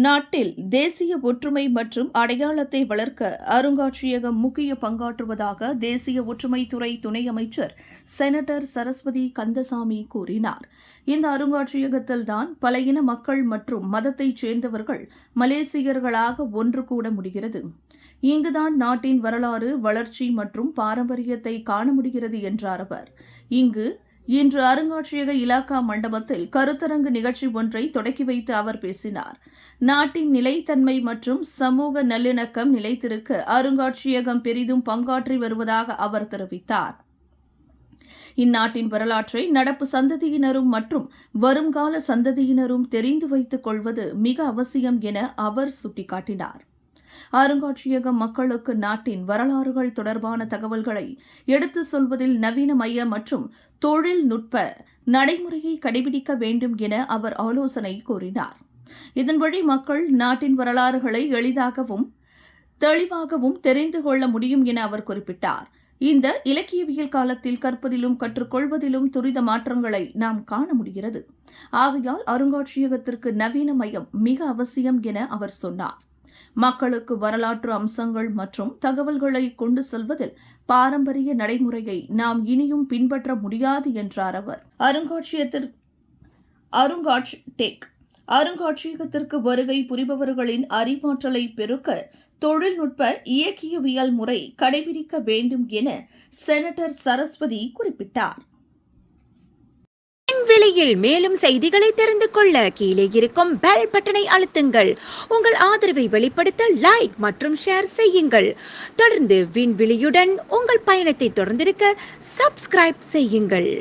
நாட்டில் தேசிய ஒற்றுமை மற்றும் அடையாளத்தை வளர்க்க அருங்காட்சியகம் முக்கிய பங்காற்றுவதாக தேசிய ஒற்றுமைத்துறை துணை அமைச்சர் செனட்டர் சரஸ்வதி கந்தசாமி கூறினார். இந்த அருங்காட்சியகத்தில்தான் பல இன மக்கள் மற்றும் மதத்தைச் சேர்ந்தவர்கள் மலேசியர்களாக ஒன்று கூட முடிகிறது. இங்குதான் நாட்டின் வரலாறு, வளர்ச்சி மற்றும் பாரம்பரியத்தை காண முடிகிறது என்றார் அவர். இன்று அருங்காட்சியக இலாக்கா மண்டபத்தில் கருத்தரங்கு நிகழ்ச்சி ஒன்றை தொடக்கி வைத்து அவர் பேசினார். நாட்டின் நிலைத்தன்மை மற்றும் சமூக நல்லிணக்கம் நிலைத்திருக்க அருங்காட்சியகம் பெரிதும் பங்காற்றி வருவதாக அவர் தெரிவித்தார். இந்நாட்டின் வரலாற்றை நடப்பு சந்ததியினரும் மற்றும் வருங்கால சந்ததியினரும் தெரிந்து வைத்துக் கொள்வது மிக அவசியம் என அவர் சுட்டிக்காட்டினார். அருங்காட்சியகம் மக்களுக்கு நாட்டின் வரலாறுகள் தொடர்பான தகவல்களை எடுத்துச் சொல்வதில் நவீனமய மற்றும் தொழில்நுட்ப நடைமுறையை கடைபிடிக்க வேண்டும் என அவர் ஆலோசனை கூறினார். இதன் வழி மக்கள் நாட்டின் வரலாறுகளை எளிதாகவும் தெளிவாகவும் தெரிந்து கொள்ள முடியும் என அவர் குறிப்பிட்டார். இந்த இலக்கியவியல் காலத்தில் கற்பதிலும் கற்றுக்கொள்வதிலும் துரித மாற்றங்களை நாம் காண முடிகிறது. ஆகையால் அருங்காட்சியகத்திற்கு நவீனமயம் மிக அவசியம் என அவர் சொன்னார். மக்களுக்கு வரலாற்று அம்சங்கள் மற்றும் தகவல்களை கொண்டு செல்வதில் பாரம்பரிய நடைமுறையை நாம் இனியும் பின்பற்ற முடியாது என்றார் அவர். அருங்காட்சியகத்திற்கு வருகை புரிபவர்களின் அறிவாற்றலை பெருக்க தொழில்நுட்ப இயக்கியவியல் முறை கடைபிடிக்க வேண்டும் என செனட்டர் சரஸ்வதி குறிப்பிட்டார். விலையில் மேலும் செய்திகளை தெரிந்து கொள்ள கீழே இருக்கும் பெல் பட்டனை அழுத்துங்கள். உங்கள் ஆதரவை வெளிப்படுத்த லைக் மற்றும் ஷேர் செய்யுங்கள். தொடர்ந்து விண்வெளியுடன் உங்கள் பயணத்தை தொடர்ந்திருக்க சப்ஸ்கிரைப் செய்யுங்கள்.